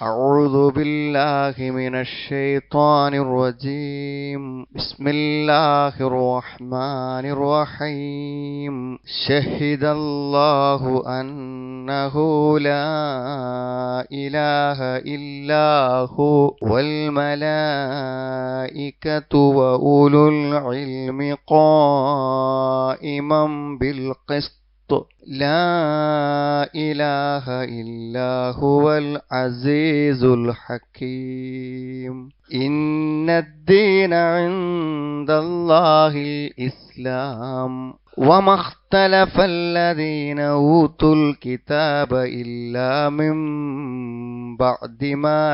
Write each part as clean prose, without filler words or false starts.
أعوذ بالله من الشيطان الرجيم بسم الله الرحمن الرحيم شهد الله أنه لا إله إلا هو والملائكة وأولو العلم قائما بالقسط لا إله إلا هو العزيز الحكيم إن الدين عند الله الإسلام وما اختلف الذين أوتوا الكتاب إلا من بعد ما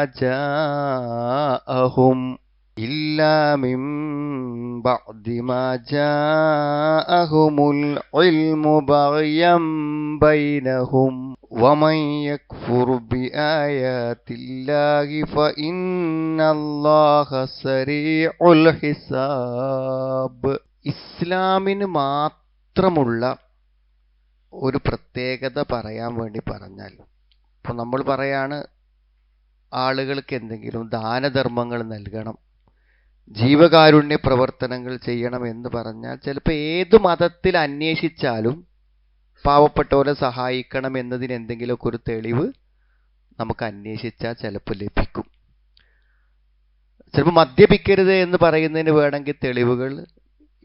جاءهم العلم بغيا بينهم ومن يكفر بآيات الله فإن الله سريع الحساب. ഇസ്ലാമിന് മാത്രമുള്ള ഒരു പ്രത്യേകത പറയാൻ വേണ്ടി പറഞ്ഞാൽ, ഇപ്പോൾ നമ്മൾ പറയാണ് ആളുകൾക്ക് എന്തെങ്കിലും ദാനധർമ്മങ്ങൾ നൽകണം, ജീവകാരുണ്യ പ്രവർത്തനങ്ങൾ ചെയ്യണം എന്ന് പറഞ്ഞാൽ ചിലപ്പോൾ ഏത് മതത്തിൽ അന്വേഷിച്ചാലും പാവപ്പെട്ടവരെ സഹായിക്കണം എന്നതിന് എന്തെങ്കിലുമൊക്കെ ഒരു തെളിവ് നമുക്ക് അന്വേഷിച്ചാൽ ചിലപ്പോൾ ലഭിക്കും. ചിലപ്പോൾ മദ്യപിക്കരുത് എന്ന് പറയുന്നതിന് വേണമെങ്കിൽ തെളിവുകൾ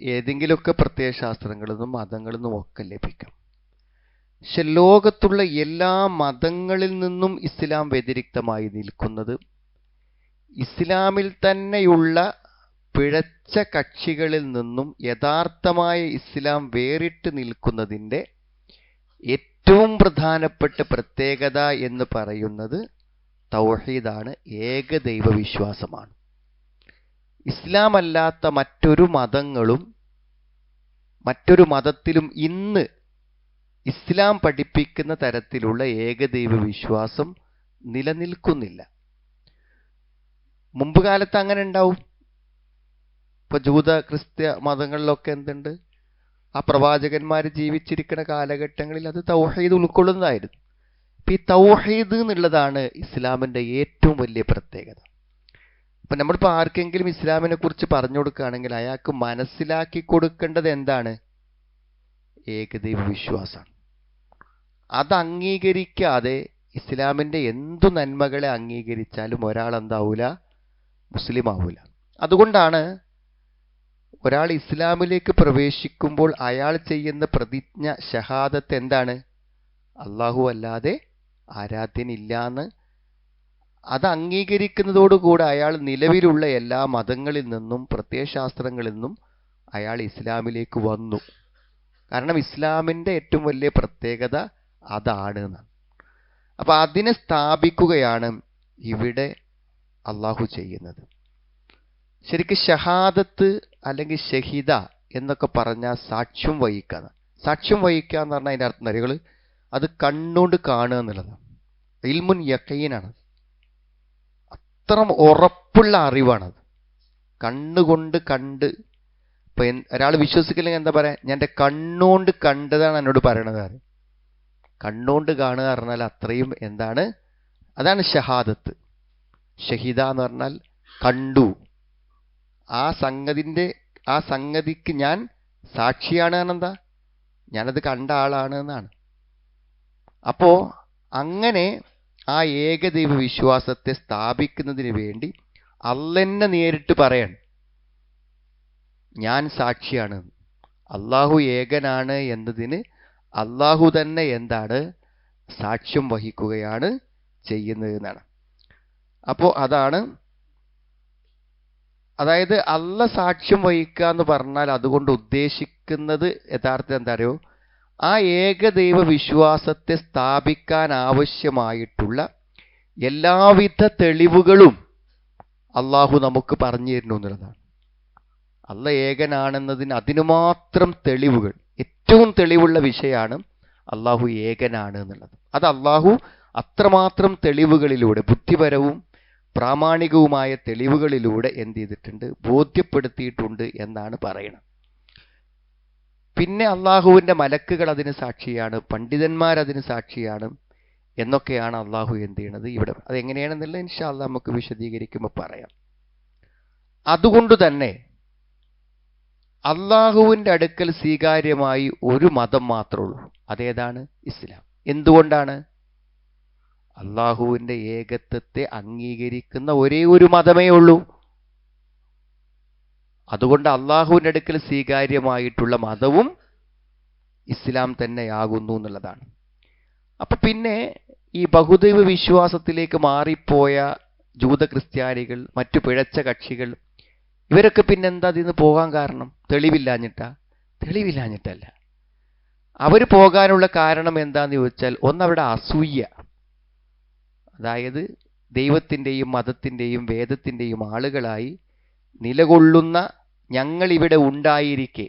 ഏതെങ്കിലുമൊക്കെ പ്രത്യയശാസ്ത്രങ്ങളിൽ നിന്നും മതങ്ങളിൽ നിന്നും ഒക്കെ ലഭിക്കാം. പക്ഷെ ലോകത്തുള്ള എല്ലാ മതങ്ങളിൽ നിന്നും ഇസ്ലാം വ്യതിരിക്തമായി നിൽക്കുന്നത്, ഇസ്ലാമിൽ തന്നെയുള്ള പിഴച്ച കക്ഷികളിൽ നിന്നും യഥാർത്ഥമായ ഇസ്ലാം വേറിട്ട് നിൽക്കുന്നതിൻ്റെ ഏറ്റവും പ്രധാനപ്പെട്ട പ്രത്യേകത എന്ന് പറയുന്നത് തൗഹീദാണ്, ഏകദൈവ വിശ്വാസമാണ്. ഇസ്ലാം അല്ലാത്ത മറ്റൊരു മതത്തിലും ഇന്ന് ഇസ്ലാം പഠിപ്പിക്കുന്ന തരത്തിലുള്ള ഏകദൈവ വിശ്വാസം നിലനിൽക്കുന്നില്ല. മുമ്പ് കാലത്ത് അങ്ങനെ ഉണ്ടാവും. ഇപ്പൊ ജൂത ക്രിസ്ത്യ മതങ്ങളിലൊക്കെ എന്തുണ്ട്, ആ പ്രവാചകന്മാർ ജീവിച്ചിരിക്കുന്ന കാലഘട്ടങ്ങളിൽ അത് തൗഹീദ് ഉൾക്കൊള്ളുന്നതായിരുന്നു. ഇപ്പം ഈ തൗഹീദ് എന്നുള്ളതാണ് ഇസ്ലാമിൻ്റെ ഏറ്റവും വലിയ പ്രത്യേകത. അപ്പം നമ്മളിപ്പോൾ ആർക്കെങ്കിലും ഇസ്ലാമിനെ കുറിച്ച് പറഞ്ഞു കൊടുക്കുകയാണെങ്കിൽ അയാൾക്ക് മനസ്സിലാക്കി കൊടുക്കേണ്ടത് എന്താണ്? ഏകദൈവ വിശ്വാസമാണ്. അത് അംഗീകരിക്കാതെ ഇസ്ലാമിൻ്റെ എന്തു നന്മകളെ അംഗീകരിച്ചാലും ഒരാൾ എന്താവൂല? മുസ്ലിം ആവൂല. അതുകൊണ്ടാണ് ഒരാൾ ഇസ്ലാമിലേക്ക് പ്രവേശിക്കുമ്പോൾ അയാൾ ചെയ്യുന്ന പ്രതിജ്ഞ ഷഹാദത്ത് എന്താണ്? അള്ളാഹു അല്ലാതെ ആരാധ്യനില്ലാന്ന്. അത് അംഗീകരിക്കുന്നതോടുകൂടെ അയാൾ നിലവിലുള്ള എല്ലാ മതങ്ങളിൽ നിന്നും പ്രത്യയശാസ്ത്രങ്ങളിൽ നിന്നും അയാൾ ഇസ്ലാമിലേക്ക് വന്നു. കാരണം ഇസ്ലാമിൻ്റെ ഏറ്റവും വലിയ പ്രത്യേകത അതാണ് എന്നാണ്. അപ്പം അതിനെ സ്ഥാപിക്കുകയാണ് ഇവിടെ അള്ളാഹു ചെയ്യുന്നത്. ശരിക്കും ഷഹാദത്ത് അല്ലെങ്കിൽ ഷഹിദ എന്നൊക്കെ പറഞ്ഞാൽ സാക്ഷ്യം വഹിക്കുക. സാക്ഷ്യം വഹിക്കുക എന്ന് പറഞ്ഞാൽ അതിൻ്റെ അർത്ഥം അറിയുകൾ അത് കണ്ണുകൊണ്ട് കാണുക എന്നുള്ളതാണ്. ഇൽമുൻ യഖീനാണ്. അത്ര ഉറപ്പുള്ള അറിവാണത്. കണ്ണുകൊണ്ട് കണ്ട്. ഇപ്പം ഒരാൾ വിശ്വസിക്കില്ലെങ്കിൽ എന്താ പറയാ? ഞാൻ എൻ്റെ കണ്ണുകൊണ്ട് കണ്ടതാണ് എന്നോട് പറയണത്. കണ്ണുകൊണ്ട് കാണുക പറഞ്ഞാൽ അത്രയും എന്താണ്? അതാണ് ഷഹാദത്ത്. ഷഹിദ എന്ന് പറഞ്ഞാൽ കണ്ടു, ആ സംഗതിക്ക് ഞാൻ സാക്ഷിയാണ്. എന്താ? ഞാനത് കണ്ട ആളാണ് എന്നാണ്. അപ്പോ അങ്ങനെ ആ ഏകദൈവ വിശ്വാസത്തെ സ്ഥാപിക്കുന്നതിന് വേണ്ടി അള്ളന്നെ നേരിട്ട് പറയണം, ഞാൻ സാക്ഷിയാണ്, അള്ളാഹു ഏകനാണ് എന്നതിന് അള്ളാഹു തന്നെ എന്താണ്? സാക്ഷ്യം വഹിക്കുകയാണ് ചെയ്യുന്നത് എന്നാണ്. അപ്പോൾ അതായത് അള്ള സാക്ഷ്യം വഹിക്കുക എന്ന് പറഞ്ഞാൽ അതുകൊണ്ട് ഉദ്ദേശിക്കുന്നത് യഥാർത്ഥത്തിൽ എന്താ അറിയോ? ആ ഏകദൈവ വിശ്വാസത്തെ സ്ഥാപിക്കാൻ ആവശ്യമായിട്ടുള്ള എല്ലാവിധ തെളിവുകളും അള്ളാഹു നമുക്ക് പറഞ്ഞു തരുന്നു എന്നുള്ളതാണ്. അള്ള ഏകനാണെന്നതിന് അതിനു മാത്രം തെളിവുകൾ, ഏറ്റവും തെളിവുള്ള വിഷയമാണ് അള്ളാഹു ഏകനാണ് എന്നുള്ളത്. അത് അള്ളാഹു അത്രമാത്രം തെളിവുകളിലൂടെ, ബുദ്ധിപരവും പ്രാമാണികവുമായ തെളിവുകളിലൂടെ എന്ത് ചെയ്തിട്ടുണ്ട്? ബോധ്യപ്പെടുത്തിയിട്ടുണ്ട് എന്നാണ് പറയുന്നത്. പിന്നെ അള്ളാഹുവിൻ്റെ മലക്കുകൾ അതിന് സാക്ഷിയാണ്, പണ്ഡിതന്മാരതിന് സാക്ഷിയാണ്, എന്നൊക്കെയാണ് അള്ളാഹു എന്ത് ചെയ്യണത് ഇവിടെ. അതെങ്ങനെയാണെന്നുള്ളത് ഇൻഷാ അല്ലാഹ് നമുക്ക് വിശദീകരിക്കുമ്പോൾ പറയാം. അതുകൊണ്ട് തന്നെ അള്ളാഹുവിൻ്റെ അടുക്കൽ സ്വീകാര്യമായി ഒരു മതം മാത്രമേ ഉള്ളൂ. അതേതാണ്? ഇസ്ലാം. എന്തുകൊണ്ടാണ്? അള്ളാഹുവിൻ്റെ ഏകത്വത്തെ അംഗീകരിക്കുന്ന ഒരേ ഒരു മതമേ ഉള്ളൂ. അതുകൊണ്ട് അള്ളാഹുവിൻ്റെ അടുക്കൽ സ്വീകാര്യമായിട്ടുള്ള മതവും ഇസ്ലാം തന്നെയാകുന്നു എന്നുള്ളതാണ്. അപ്പൊ പിന്നെ ഈ ബഹുദൈവ വിശ്വാസത്തിലേക്ക് മാറിപ്പോയ ജൂത ക്രിസ്ത്യാനികൾ, മറ്റു പിഴച്ച കക്ഷികൾ, ഇവരൊക്കെ പിന്നെന്താ ഇതിന്ന് പോകാൻ കാരണം? തെളിവില്ലാഞ്ഞിട്ടാ? തെളിവില്ലാഞ്ഞിട്ടല്ല. അവർ പോകാനുള്ള കാരണം എന്താന്ന് ചോദിച്ചാൽ, ഒന്നവരുടെ അസൂയ. അതായത് ദൈവത്തിൻ്റെയും മതത്തിൻ്റെയും വേദത്തിൻ്റെയും ആളുകളായി നിലകൊള്ളുന്ന ഞങ്ങളിവിടെ ഉണ്ടായിരിക്കെ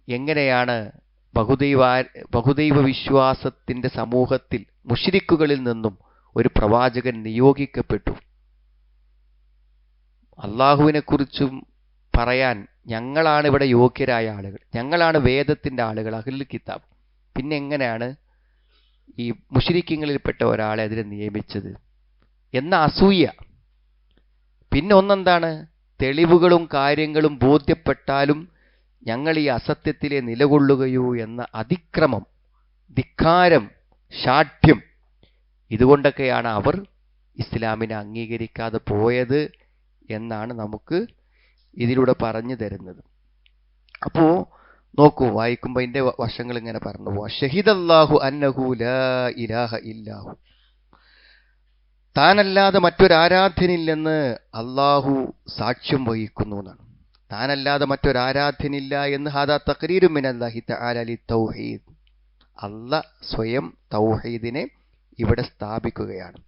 എങ്ങനെയാണ് ബഹുദൈവ വിശ്വാസത്തിൻ്റെ സമൂഹത്തിൽ മുശ്രിക്കുകളിൽ നിന്നും ഒരു പ്രവാചകൻ നിയോഗിക്കപ്പെട്ടു? അള്ളാഹുവിനെ കുറിച്ചും പറയാൻ ഞങ്ങളാണ് ഇവിടെ യോഗ്യരായ ആളുകൾ, ഞങ്ങളാണ് വേദത്തിൻ്റെ ആളുകൾ, അഹ്ലുൽ കിതാബ്. പിന്നെ എങ്ങനെയാണ് ഈ മുശ്രിക്കീങ്ങളിൽപ്പെട്ട ഒരാളെ അതിനെ നിയമിച്ചത് എന്ന അസൂയ. പിന്നെ ഒന്നെന്താണ്? തെളിവുകളും കാര്യങ്ങളും ബോധ്യപ്പെട്ടാലും ഞങ്ങൾ ഈ അസത്യത്തിലെ നിലകൊള്ളുകയോ എന്ന അതിക്രമം, ധിക്കാരം, ശാഠ്യം. ഇതുകൊണ്ടൊക്കെയാണ് അവർ ഇസ്ലാമിനെ അംഗീകരിക്കാതെ പോയത് എന്നാണ് നമുക്ക് ഇതിലൂടെ പറഞ്ഞു തരുന്നത്. അപ്പോൾ നോക്കൂ, വായിക്കുമ്പോൾ അതിൻ്റെ വശങ്ങൾ ഇങ്ങനെ പറഞ്ഞു പോവാം. ഷഹിദല്ലാഹു അന്നഹു ലാ ഇലാഹ ഇല്ലാഹു, താനല്ലാതെ മറ്റൊരാരാധ്യനില്ലെന്ന് അള്ളാഹു സാക്ഷ്യം വഹിക്കുന്നു എന്നാണ്. താനല്ലാതെ മറ്റൊരാരാധ്യനില്ല എന്ന് ഹാദാ തഖ്രീറു മിനല്ലാഹി തആല ലിത്തൗഹീദ്. അല്ലാഹ് സ്വയം തൗഹീദിനെ ഇവിടെ സ്ഥാപിക്കുകയാണ്.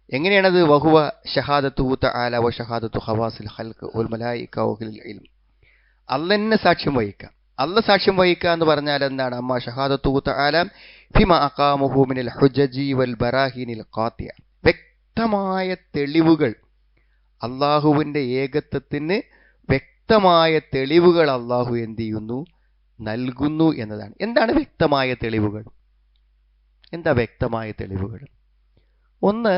എങ്ങനെയാണത്? വഹുവ ഷഹാദത്തുഹു തആല വ ഷഹാദത്തു ഖവാസിൽ ഖൽഖ് വൽ മലായിക വ ഉലുൽ ഇൽം. അല്ലാഹ്നെ സാക്ഷ്യം വഹിക്കുക. അല്ലാഹ് സാക്ഷ്യം വഹിക്കുക എന്ന് പറഞ്ഞാൽ എന്താണ്? അമ്മ ഷഹാദത്തുഹു തആല ഫിമാ അഖാമുഹു മിനൽ ഹുജജി വൽ ബറാഹിനിൽ ഖാതിയ. വ്യക്തമായ തെളിവുകൾ, അള്ളാഹുവിൻ്റെ ഏകത്വത്തിന് വ്യക്തമായ തെളിവുകൾ അള്ളാഹു എന്ത് ചെയ്യുന്നു? നൽകുന്നു എന്നതാണ്. എന്താണ് വ്യക്തമായ തെളിവുകൾ? എന്താ വ്യക്തമായ തെളിവുകൾ? ഒന്ന്,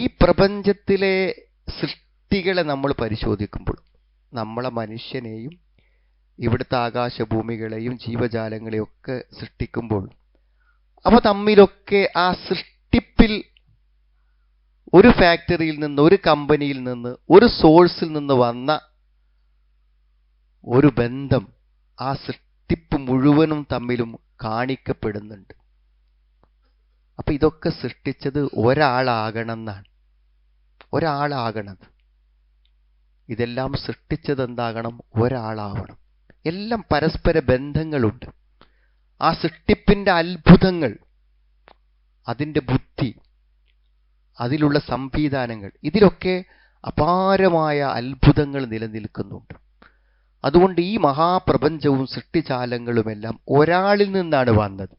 ഈ പ്രപഞ്ചത്തിലെ സൃഷ്ടികളെ നമ്മൾ പരിശോധിക്കുമ്പോൾ, നമ്മളെ മനുഷ്യനെയും ഇവിടുത്തെ ആകാശഭൂമികളെയും ജീവജാലങ്ങളെയും ഒക്കെ സൃഷ്ടിക്കുമ്പോൾ അവ തമ്മിലൊക്കെ ആ സൃഷ്ടിപ്പിൽ ഒരു ഫാക്ടറിയിൽ നിന്ന്, ഒരു കമ്പനിയിൽ നിന്ന്, ഒരു സോഴ്സിൽ നിന്ന് വന്ന ഒരു ബന്ധം ആ സൃഷ്ടിപ്പ് മുഴുവനും തമ്മിലും കാണിക്കപ്പെടുന്നുണ്ട്. അപ്പൊ ഇതൊക്കെ സൃഷ്ടിച്ചത് ഒരാളാകണം എന്നാണ്. ഒരാളാകണത്. ഇതെല്ലാം സൃഷ്ടിച്ചത് എന്താകണം? ഒരാളാവണം. എല്ലാം പരസ്പര ബന്ധങ്ങളുണ്ട്. ആ സൃഷ്ടിപ്പിൻ്റെ അത്ഭുതങ്ങൾ, അതിൻ്റെ ബുദ്ധി, അതിലുള്ള സംവിധാനങ്ങൾ, ഇതിലൊക്കെ അപാരമായ അത്ഭുതങ്ങൾ നിലനിൽക്കുന്നുണ്ട്. അതുകൊണ്ട് ഈ മഹാപ്രപഞ്ചവും സൃഷ്ടിജാലങ്ങളുമെല്ലാം ഒരാളിൽ നിന്നാണ് വന്നത്.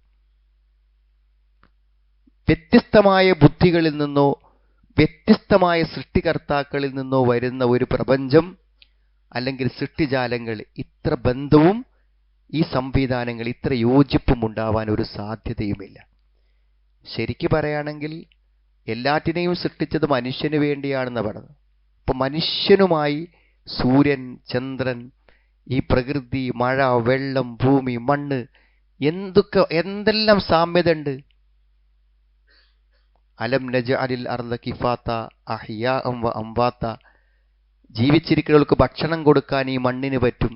വ്യത്യസ്തമായ ബുദ്ധികളിൽ നിന്നോ വ്യത്യസ്തമായ സൃഷ്ടികർത്താക്കളിൽ നിന്നോ വരുന്ന ഒരു പ്രപഞ്ചം അല്ലെങ്കിൽ സൃഷ്ടിജാലങ്ങൾ ഇത്ര ബന്ധവും ഈ സംവിധാനങ്ങൾ ഇത്ര യോജിപ്പും ഉണ്ടാവാൻ ഒരു സാധ്യതയുമില്ല. ശരിക്കു പറയുകയാണെങ്കിൽ എല്ലാറ്റിനെയും സൃഷ്ടിച്ചത് മനുഷ്യന് വേണ്ടിയാണെന്ന് പറഞ്ഞത്. അപ്പൊ മനുഷ്യനുമായി സൂര്യൻ, ചന്ദ്രൻ, ഈ പ്രകൃതി, മഴ, വെള്ളം, ഭൂമി, മണ്ണ്, എന്തെല്ലാം സാമ്യത ഉണ്ട്. അലം നജ്അലിൽ അർള കിഫാത്ത അഹ്യാഅൻ വ അംവാത്ത. ജീവിച്ചിരിക്കുന്നവർക്ക് ഭക്ഷണം കൊടുക്കാൻ ഈ മണ്ണിന് പറ്റും.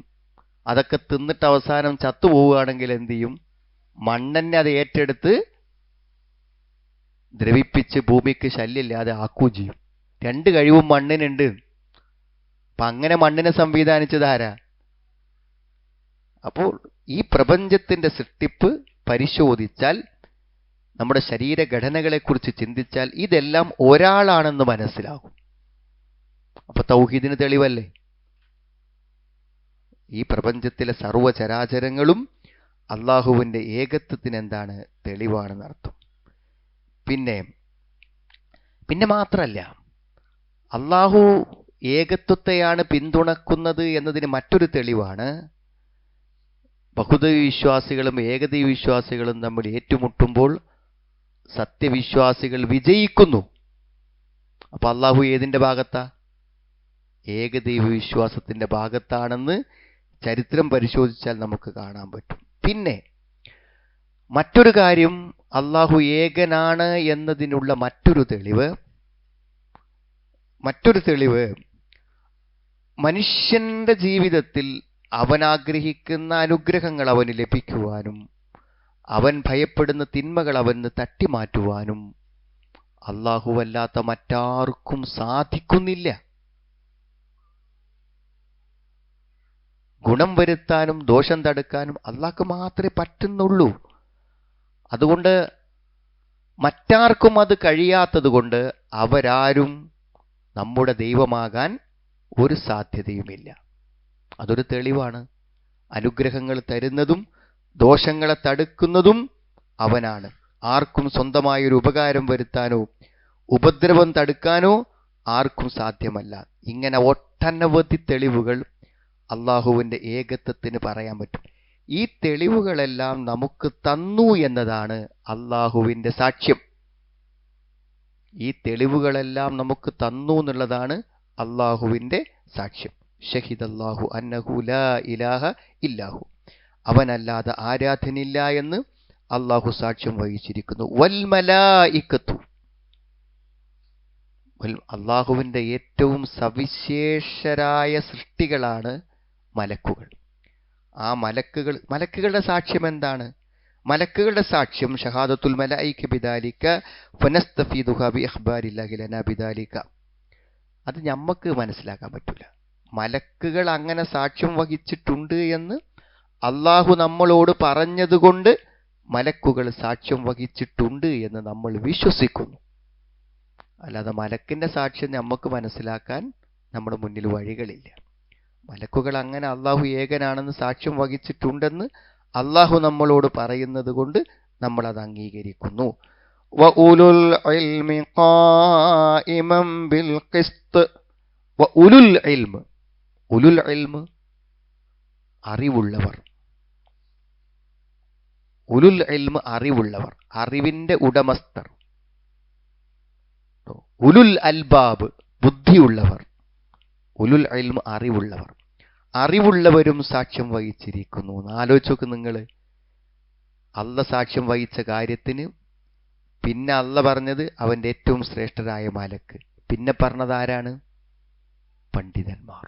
അതൊക്കെ തിന്നിട്ട് അവസാനം ചത്തുപോവുകയാണെങ്കിൽ എന്ത് ചെയ്യും? മണ്ണെന്നെ അത് ഏറ്റെടുത്ത് ദ്രവിപ്പിച്ച് ഭൂമിക്ക് ശല്യമില്ലാതെ ആക്കുകയും ചെയ്യും. രണ്ട് കഴിവും മണ്ണിനുണ്ട്. അപ്പൊ അങ്ങനെ മണ്ണിനെ സംവിധാനിച്ചത് ആരാ? അപ്പോൾ ഈ പ്രപഞ്ചത്തിന്റെ സൃഷ്ടിപ്പ് പരിശോധിച്ചാൽ, നമ്മുടെ ശരീരഘടനകളെക്കുറിച്ച് ചിന്തിച്ചാൽ ഇതെല്ലാം ഒരാളാണെന്ന് മനസ്സിലാകും. അപ്പൊ തൗഹീദിന് തെളിവല്ലേ? ഈ പ്രപഞ്ചത്തിലെ സർവ്വചരാചരങ്ങളും അള്ളാഹുവിൻ്റെ ഏകത്വത്തിന് എന്താണ്? തെളിവാണെന്നർത്ഥം. പിന്നെ മാത്രമല്ല, അള്ളാഹു ഏകത്വത്തെയാണ് പിന്തുണക്കുന്നത് എന്നതിന് മറ്റൊരു തെളിവാണ് ബഹുദൈവ വിശ്വാസികളും ഏകദൈവ വിശ്വാസികളും തമ്മിൽ ഏറ്റുമുട്ടുമ്പോൾ സത്യവിശ്വാസികൾ വിജയിക്കുന്നു. അപ്പൊ അള്ളാഹു ഏതിന്റെ ഭാഗത്താ? ഏകദൈവ വിശ്വാസത്തിന്റെ ഭാഗത്താണെന്ന് ചരിത്രം പരിശോധിച്ചാൽ നമുക്ക് കാണാൻ പറ്റും. പിന്നെ മറ്റൊരു കാര്യം, അള്ളാഹു ഏകനാണ് എന്നതിനുള്ള മറ്റൊരു തെളിവ് മനുഷ്യന്റെ ജീവിതത്തിൽ അവൻ ആഗ്രഹിക്കുന്ന അനുഗ്രഹങ്ങൾ അവന് ലഭിക്കുവാനും അവൻ ഭയപ്പെടുന്ന തിന്മകൾ അവന് തട്ടിമാറ്റുവാനും അല്ലാഹുവല്ലാത്ത മറ്റാർക്കും സാധിക്കുന്നില്ല. ഗുണം വരുത്താനും ദോഷം തടുക്കാനും അല്ലാഹ്ക്ക് മാത്രമേ പറ്റുന്നുള്ളൂ. അതുകൊണ്ട് മറ്റാർക്കും അത് കഴിയാത്തത് കൊണ്ട് അവരാരും നമ്മുടെ ദൈവമാകാൻ ഒരു സാധ്യതയുമില്ല. അതൊരു തെളിവാണ്. അനുഗ്രഹങ്ങൾ തരുന്നതും ദോഷങ്ങളെ തടുക്കുന്നതും അവനാണ്. ആർക്കും സ്വന്തമായൊരു ഉപകാരം വരുത്താനോ ഉപദ്രവം തടുക്കാനോ ആർക്കും സാധ്യമല്ല. ഇങ്ങനെ ഒട്ടനവധി തെളിവുകൾ അള്ളാഹുവിൻ്റെ ഏകത്വത്തിന് പറയാൻ പറ്റും. ഈ തെളിവുകളെല്ലാം നമുക്ക് തന്നു എന്നതാണ് അള്ളാഹുവിൻ്റെ സാക്ഷ്യം. ഈ തെളിവുകളെല്ലാം നമുക്ക് തന്നു എന്നുള്ളതാണ് അള്ളാഹുവിൻ്റെ സാക്ഷ്യം. ഷഹിദല്ലാഹു അന്നഹു ലാ ഇലാഹ ഇല്ലാഹു, അവനല്ലാതെ ആരാധനില്ല എന്ന് അള്ളാഹു സാക്ഷ്യം വഹിച്ചിരിക്കുന്നു. വൽ മലായികത്തു, അള്ളാഹുവിൻ്റെ ഏറ്റവും സവിശേഷരായ സൃഷ്ടികളാണ് മലക്കുകൾ. ആ മലക്കുകളുടെ സാക്ഷ്യം എന്താണ്? മലക്കുകളുടെ സാക്ഷ്യം ഷഹാദത്തുൽ മലായിക ബിദാലിക ഫനസ്തഫീദുഹാ ബി അഖ്ബാരില്ലാഹി ലനാ ബിദാലിക. അത് നമുക്ക് മനസ്സിലാക്കാൻ പറ്റില്ല. മലക്കുകൾ അങ്ങനെ സാക്ഷ്യം വഹിച്ചിട്ടുണ്ട് എന്ന് അള്ളാഹു നമ്മളോട് പറഞ്ഞതുകൊണ്ട് മലക്കുകൾ സാക്ഷ്യം വഹിച്ചിട്ടുണ്ട് എന്ന് നമ്മൾ വിശ്വസിക്കുന്നു. അല്ലാതെ മലക്കിന്റെ സാക്ഷ്യം നമുക്ക് മനസ്സിലാക്കാൻ നമ്മുടെ മുന്നിൽ വഴികളില്ല. മലക്കുകൾ അങ്ങനെ അള്ളാഹു ഏകനാണെന്ന് സാക്ഷ്യം വഹിച്ചിട്ടുണ്ടെന്ന് അള്ളാഹു നമ്മളോട് പറയുന്നത് കൊണ്ട് നമ്മൾ അത് അംഗീകരിക്കുന്നു. വഉലുൽ ഇൽമി ഖായിമൻ ബിൽ ഖിസ്ത്. വഉലുൽ ഇൽമ്, ഉലുൽ ഇൽമ് അറിവുള്ളവർ. ഉലുൽ ഇൽമ് അറിവുള്ളവർ, അറിവിന്റെ ഉടമസ്ഥർ. ഉലുൽ അൽബാബ് ബുദ്ധിയുള്ളവർ. ഉലുൽ ഇൽമ് അറിവുള്ളവർ. അറിവുള്ളവരും സാക്ഷ്യം വഹിച്ചിരിക്കുന്നു. ആലോചിച്ച് നോക്ക് നിങ്ങൾ. അള്ള സാക്ഷ്യം വഹിച്ച കാര്യത്തിന് പിന്നെ അള്ള പറഞ്ഞത് അവൻ്റെ ഏറ്റവും ശ്രേഷ്ഠരായ മലക്ക്. പിന്നെ പറഞ്ഞത് ആരാണ്? പണ്ഡിതന്മാർ.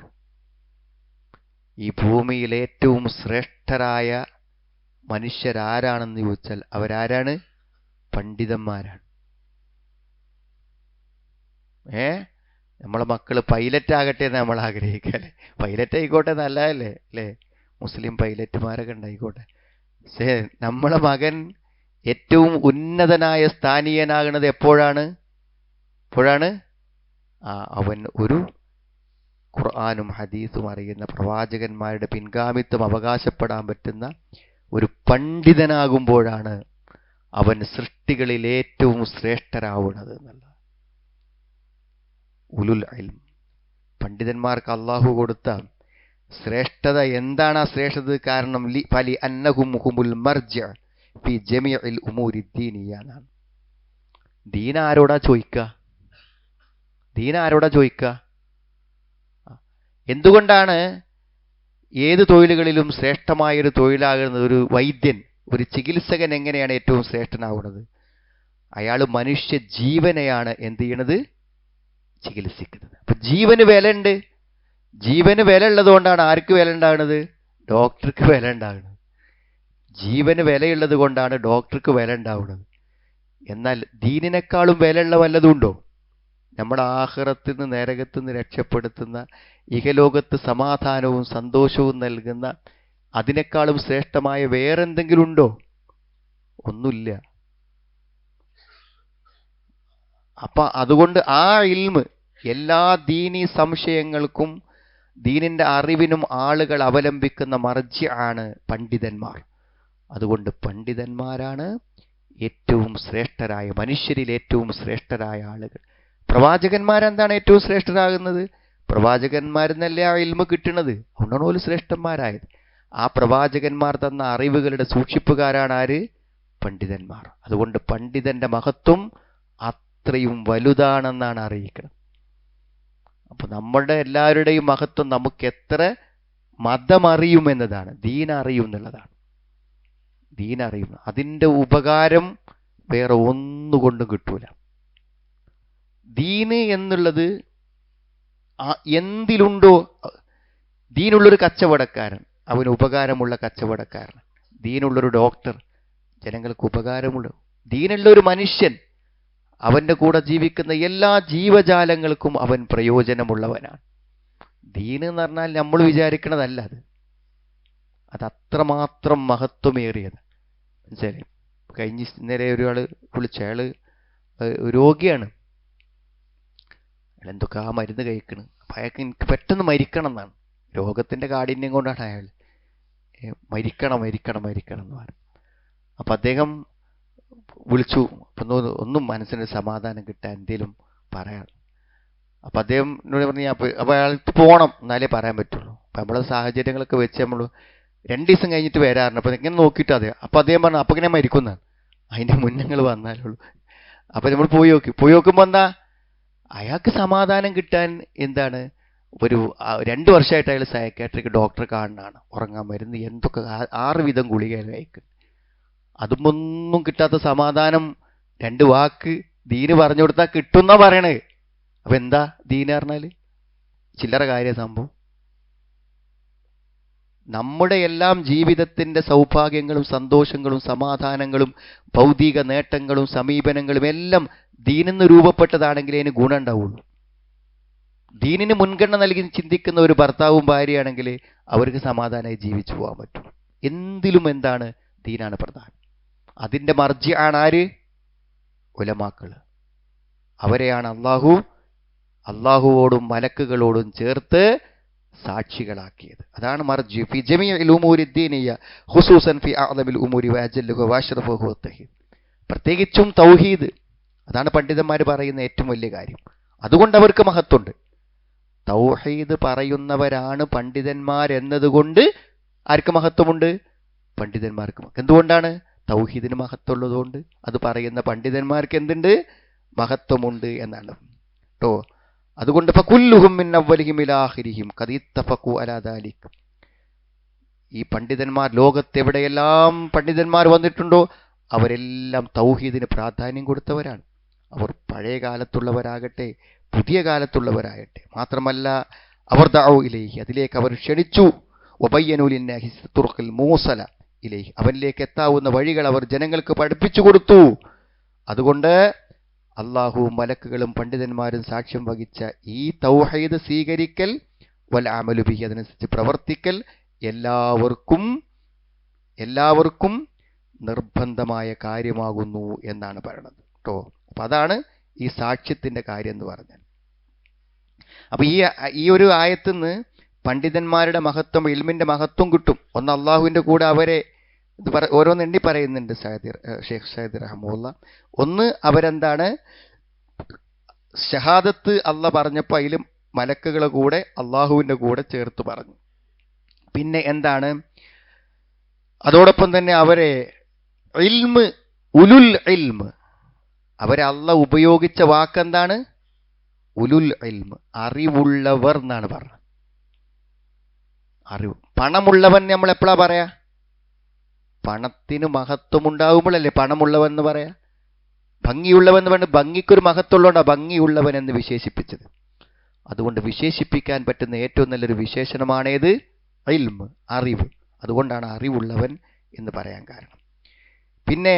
ഈ ഭൂമിയിൽ ഏറ്റവും ശ്രേഷ്ഠരായ മനുഷ്യരാരാണെന്ന് ചോദിച്ചാൽ അവരാരാണ്? പണ്ഡിതന്മാരാണ്. നമ്മളെ മക്കള് പൈലറ്റ് ആകട്ടെ എന്ന് നമ്മൾ ആഗ്രഹിക്കല്ലേ. പൈലറ്റ് ആയിക്കോട്ടെ, നല്ലതല്ലേ അല്ലേ? മുസ്ലിം പൈലറ്റുമാരൊക്കെ ഉണ്ടായിക്കോട്ടെ. പക്ഷേ നമ്മളെ മകൻ ഏറ്റവും ഉന്നതനായ സ്ഥാനീയനാകുന്നത് എപ്പോഴാണ്? അവൻ ഒരു ഖുർആനും ഹദീസും അറിയുന്ന പ്രവാചകന്മാരുടെ പിൻഗാമിത്വം അവകാശപ്പെടാൻ പറ്റുന്ന ഒരു പണ്ഡിതനാകുമ്പോഴാണ് അവൻ സൃഷ്ടികളിൽ ഏറ്റവും ശ്രേഷ്ഠരാവുന്നത് എന്നുള്ളത്. ഉലുൽ ഇൽം, പണ്ഡിതന്മാർക്ക് അള്ളാഹു കൊടുത്ത ശ്രേഷ്ഠത എന്താണ്? ആ ശ്രേഷ്ഠത കാരണം ഫലി അന്നഹും ഹുമുൽ മർജഅ ഫി ജമീഇൽ ഉമൂരി ദീനിയ എന്നാണ്. ദീൻ ആരോടാ ചോദിക്കുക? എന്തുകൊണ്ടാണ് ഏത് തൊഴിലുകളിലും ശ്രേഷ്ഠമായൊരു തൊഴിലാകുന്നത്? ഒരു വൈദ്യൻ, ഒരു ചികിത്സകൻ എങ്ങനെയാണ് ഏറ്റവും ശ്രേഷ്ഠനാവുന്നത്? അയാൾ മനുഷ്യ ജീവനെയാണ് എന്ത് ചെയ്യണത്? ചികിത്സിക്കുന്നത്. അപ്പൊ ജീവന് വിലയുണ്ട്. ജീവന് വില ഉള്ളത് കൊണ്ടാണ് ആർക്ക് വില ഉണ്ടാകുന്നത്? ഡോക്ടർക്ക് വില ഉണ്ടാകുന്നത്. ജീവന് വിലയുള്ളത് കൊണ്ടാണ് ഡോക്ടർക്ക് വില ഉണ്ടാവുന്നത്. എന്നാൽ ദീനിനേക്കാളും വിലയുള്ള വല്ലതുണ്ടോ? നമ്മുടെ ആഖിറത്തിൽ നിന്ന് നരകത്തിൽ നിന്ന് രക്ഷപ്പെടുത്തുന്ന, ഇഹലോകത്ത് സമാധാനവും സന്തോഷവും നൽകുന്ന അതിനേക്കാളും ശ്രേഷ്ഠമായ വേറെന്തെങ്കിലും ഉണ്ടോ? ഒന്നുമില്ല. അപ്പൊ അതുകൊണ്ട് ആ ഇൽമ്, എല്ലാ ദീനി സംശയങ്ങൾക്കും ദീനിന്റെ അറിവിനും ആളുകൾ അവലംബിക്കുന്ന മർജി ആണ് പണ്ഡിതന്മാർ. അതുകൊണ്ട് പണ്ഡിതന്മാരാണ് ഏറ്റവും ശ്രേഷ്ഠരായ മനുഷ്യരിൽ ഏറ്റവും ശ്രേഷ്ഠരായ ആളുകൾ. പ്രവാചകന്മാരെന്താണ് ഏറ്റവും ശ്രേഷ്ഠരാകുന്നത്? പ്രവാചകന്മാരെന്നല്ലേ ആ ഇൽമ കിട്ടുന്നത്. അതുകൊണ്ടാണ് ഓല് ശ്രേഷ്ഠന്മാരായത്. ആ പ്രവാചകന്മാർ തന്ന അറിവുകളുടെ സൂക്ഷിപ്പുകാരാണ് ആര്? പണ്ഡിതന്മാർ. അതുകൊണ്ട് പണ്ഡിതന്റെ മഹത്വം അത്രയും വലുതാണെന്നാണ് അറിയിക്കുന്നത്. അപ്പൊ നമ്മളുടെ എല്ലാവരുടെയും മഹത്വം നമുക്ക് എത്ര മതമറിയും എന്നതാണ്, ദീൻ അറിയും എന്നുള്ളതാണ്. ദീൻ അറിയും, അതിൻ്റെ ഉപകാരം വേറെ ഒന്നുകൊണ്ടും കിട്ടൂല. ദീന് എന്നുള്ളത് എന്തിലുണ്ടോ, ദീനുള്ളൊരു കച്ചവടക്കാരൻ അവന് ഉപകാരമുള്ള കച്ചവടക്കാരൻ, ദീനുള്ളൊരു ഡോക്ടർ ജനങ്ങൾക്ക് ഉപകാരമുള്ള, ദീനുള്ള ഒരു മനുഷ്യൻ അവൻ്റെ കൂടെ ജീവിക്കുന്ന എല്ലാ ജീവജാലങ്ങൾക്കും അവൻ പ്രയോജനമുള്ളവനാണ്. ദീന് എന്ന് പറഞ്ഞാൽ നമ്മൾ വിചാരിക്കണതല്ല, അത് അത്രമാത്രം മഹത്വമേറിയത്. മനസ്സിലായി? കഴിഞ്ഞ നേരെ ഒരാൾ വിളിച്ച, അയാൾ രോഗിയാണ്, അയാൾ എന്തൊക്കെ ആ മരുന്ന് കഴിക്കണം, അപ്പം അയാൾക്ക് എനിക്ക് പെട്ടെന്ന് മരിക്കണം എന്നാണ്, രോഗത്തിൻ്റെ കാഠിന്യം കൊണ്ടാണ് അയാൾ മരിക്കണം എന്ന് പറഞ്ഞു. അപ്പം അദ്ദേഹം വിളിച്ചു, അപ്പം ഒന്നും മനസ്സിന് സമാധാനം കിട്ടാൻ എന്തേലും പറയാം. അപ്പം അദ്ദേഹം എന്നോട് പറഞ്ഞു, അപ്പം അയാൾക്ക് പോകണം എന്നാലേ പറയാൻ പറ്റുള്ളൂ. അപ്പം നമ്മളെ സാഹചര്യങ്ങളൊക്കെ വെച്ച് നമ്മൾ 2 ദിവസം കഴിഞ്ഞിട്ട് വരാറുണ്ട്. അപ്പം ഇങ്ങനെ നോക്കിയിട്ട് അതെ. അപ്പം അദ്ദേഹം പറഞ്ഞു, അപ്പം ഇങ്ങനെ മരിക്കുന്നതാണ്, അതിൻ്റെ മുന്നങ്ങൾ വന്നാലുള്ളൂ. അപ്പം നമ്മൾ പോയി നോക്കുമ്പോൾ എന്താ, അയാൾക്ക് സമാധാനം കിട്ടാൻ എന്താണ്, ഒരു 2 വർഷമായിട്ട് അയാൾ സൈക്കാട്രിക് ഡോക്ടറെ കാണുന്നതാണ്, ഉറങ്ങാൻ മരുന്ന് എന്തൊക്കെ 6 വിധം ഗുളിക അയക്കും, അതുമൊന്നും കിട്ടാത്ത സമാധാനം 2 വാക്ക് ദീന് പറഞ്ഞു കൊടുത്താൽ കിട്ടുന്ന പറയണേ. അപ്പൊ എന്താ ദീന് പറഞ്ഞാൽ? ചില്ലറ കാര്യ സംഭവം. നമ്മുടെ എല്ലാം ജീവിതത്തിന്റെ സൗഭാഗ്യങ്ങളും സന്തോഷങ്ങളും സമാധാനങ്ങളും ഭൗതിക നേട്ടങ്ങളും സമീപനങ്ങളും എല്ലാം ദീനിന്ന് രൂപപ്പെട്ടതാണെങ്കിൽ അതിന് ഗുണം ഉണ്ടാവുള്ളൂ. ദീനിന് മുൻഗണന നൽകി ചിന്തിക്കുന്ന ഒരു ഭർത്താവും ഭാര്യയാണെങ്കിൽ അവർക്ക് സമാധാനമായി ജീവിച്ചു പോകാൻ പറ്റും. എന്തിലും എന്താണ്, ദീനാണ് പ്രധാനം. അതിൻ്റെ മർജി ആണ് ആര്? ഉലമാക്കൾ. അവരെയാണ് അള്ളാഹുവോടും മലക്കുകളോടും ചേർത്ത് സാക്ഷികളാക്കിയത്. അതാണ് മർജി ഫി ജമീഇൽ ഉമൂരി ദീനിയ ഖുസൂസൻ ഫി അഅ്ലമിൽ ഉമൂരി വഅജല്ലുഹു വഅശ്റഫുഹു തൗഹീദ്. പ്രത്യേകിച്ചും തൗഹീദ്, അതാണ് പണ്ഡിതന്മാർ പറയുന്ന ഏറ്റവും വലിയ കാര്യം. അതുകൊണ്ട് അവർക്ക് മഹത്വമുണ്ട്. തൗഹീദ് പറയുന്നവരാണ് പണ്ഡിതന്മാർ എന്നതുകൊണ്ട് ആർക്ക് മഹത്വമുണ്ട്? പണ്ഡിതന്മാർക്ക്. എന്തുകൊണ്ടാണ്? തൗഹീദിന് മഹത്വമുള്ളതുകൊണ്ട്. അത് പറയുന്ന പണ്ഡിതന്മാർക്ക് എന്തുണ്ട്? മഹത്വമുണ്ട് എന്നാണ് കേട്ടോ. അതുകൊണ്ട് ഫകുല്ലുഹും മിൻ അവ്വലിഹിം ഇലാ ആഖിരിഹിം ഖദ് ഇത്തഫഖു അലാ ദാലിക്. ഈ പണ്ഡിതന്മാർ ലോകത്തെവിടെയെല്ലാം പണ്ഡിതന്മാർ വന്നിട്ടുണ്ടോ അവരെല്ലാം തൗഹീദിന് പ്രാധാന്യം കൊടുത്തവരാണ്. അവർ പഴയ കാലത്തുള്ളവരാകട്ടെ പുതിയ കാലത്തുള്ളവരാകട്ടെ. മാത്രമല്ല അവർ ദഅു ഇലൈഹി, അതിലേക്ക് അവർ ക്ഷണിച്ചു. വബയ്യനു ലിന്നാഹി തുർഖൽ മൂസല ഇലൈഹി, അവനിലേക്ക് എത്താവുന്ന വഴികൾ അവർ ജനങ്ങൾക്ക് പഠിപ്പിച്ചു കൊടുത്തു. അതുകൊണ്ട് അള്ളാഹുവും മലക്കുകളും പണ്ഡിതന്മാരും സാക്ഷ്യം വഹിച്ച ഈ തൗഹീദ് സ്വീകരിക്കൽ വൽ അമലു ബിഹി, അതനുസരിച്ച് പ്രവർത്തിക്കൽ എല്ലാവർക്കും നിർബന്ധമായ കാര്യമാകുന്നു എന്നാണ് പറയുന്നത് കേട്ടോ. അപ്പം അതാണ് ഈ സാക്ഷ്യത്തിൻ്റെ കാര്യം എന്ന് പറഞ്ഞാൽ. അപ്പം ഈ ഒരു ആയത്തിൽ നിന്ന് പണ്ഡിതന്മാരുടെ മഹത്വം, ഇൽമിൻ്റെ മഹത്വം കിട്ടും. ഒന്ന് അള്ളാഹുവിൻ്റെ കൂടെ അവരെ ഓരോന്ന് എണ്ണി പറയുന്നുണ്ട് ഷെയ്ഖ് സയ്യിദ് റഹ്മത്തുള്ളാഹി. ഒന്ന്, അവരെന്താണ് ഷഹാദത്ത് അള്ളാഹ് പറഞ്ഞപ്പോൾ അതിലും മലക്കുകളെ കൂടെ അള്ളാഹുവിൻ്റെ കൂടെ ചേർത്ത് പറഞ്ഞു. പിന്നെ എന്താണ്, അതോടൊപ്പം തന്നെ അവരെ ഇൽമ്, ഉലുൽ ഇൽമ്, അവരെ അള്ളാഹ് ഉപയോഗിച്ച വാക്കെന്താണ്? ഉലുൽ ഇൽമ്, അറിവുള്ളവർ എന്നാണ് പറഞ്ഞത്. അറിവ്. പണമുള്ളവൻ നമ്മൾ എപ്പോഴാ പറയാ? പണത്തിന് മഹത്വം ഉണ്ടാകുമ്പോഴല്ലേ പണമുള്ളവൻ എന്ന് പറയാ. ഭംഗിയുള്ളവൻ എന്ന് പറഞ്ഞ് ഭംഗിക്കൊരു മഹത്വമുള്ളതുകൊണ്ടാണ് ഭംഗിയുള്ളവൻ എന്ന് വിശേഷിപ്പിച്ചത്. അതുകൊണ്ട് വിശേഷിപ്പിക്കാൻ പറ്റുന്ന ഏറ്റവും നല്ലൊരു വിശേഷണമാണേത്? ഇൽമ്, അറിവ്. അതുകൊണ്ടാണ് അറിവുള്ളവൻ എന്ന് പറയാൻ കാരണം. പിന്നെ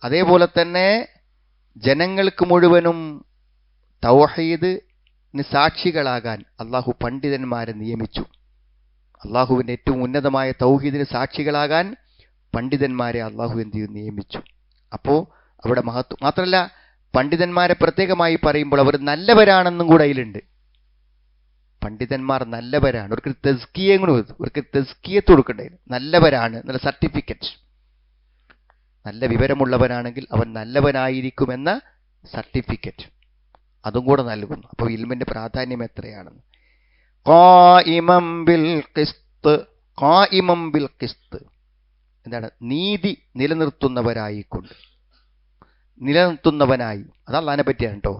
അതേപോലെ തന്നെ ജനങ്ങൾക്ക് മുഴുവനും തൗഹീദിന് സാക്ഷികളാകാൻ അള്ളാഹു പണ്ഡിതന്മാരെ നിയമിച്ചു. അള്ളാഹുവിൻ്റെ ഏറ്റവും ഉന്നതമായ തൗഹീദിന് സാക്ഷികളാകാൻ പണ്ഡിതന്മാരെ അള്ളാഹു എന്ത് ചെയ്തു? നിയമിച്ചു. അപ്പോൾ അവിടെ മഹത്വം മാത്രമല്ല, പണ്ഡിതന്മാരെ പ്രത്യേകമായി പറയുമ്പോൾ അവർ നല്ലവരാണെന്നും കൂടെ അതിലുണ്ട്. പണ്ഡിതന്മാർ നല്ലവരാണ്, അവർക്ക് തെസ്കിയത്ത് കൊടുക്കണ്ടേ, നല്ലവരാണ്, നല്ല സർട്ടിഫിക്കറ്റ്. നല്ല വിവരമുള്ളവനാണെങ്കിൽ അവൻ നല്ലവനായിരിക്കുമെന്ന സർട്ടിഫിക്കറ്റ് അതും കൂടെ നൽകുന്നു. അപ്പോൾ ഇൽമിന്റെ പ്രാധാന്യം എത്രയാണെന്ന്. ഖായിമം ബിൽ ഖിസ്ത് ഖായിമം ബിൽ ഖിസ്ത്, എന്താണ്? നീതി നിലനിർത്തുന്നവനായി. അത് അള്ളാഹിനെ പറ്റിയാണ് കേട്ടോ.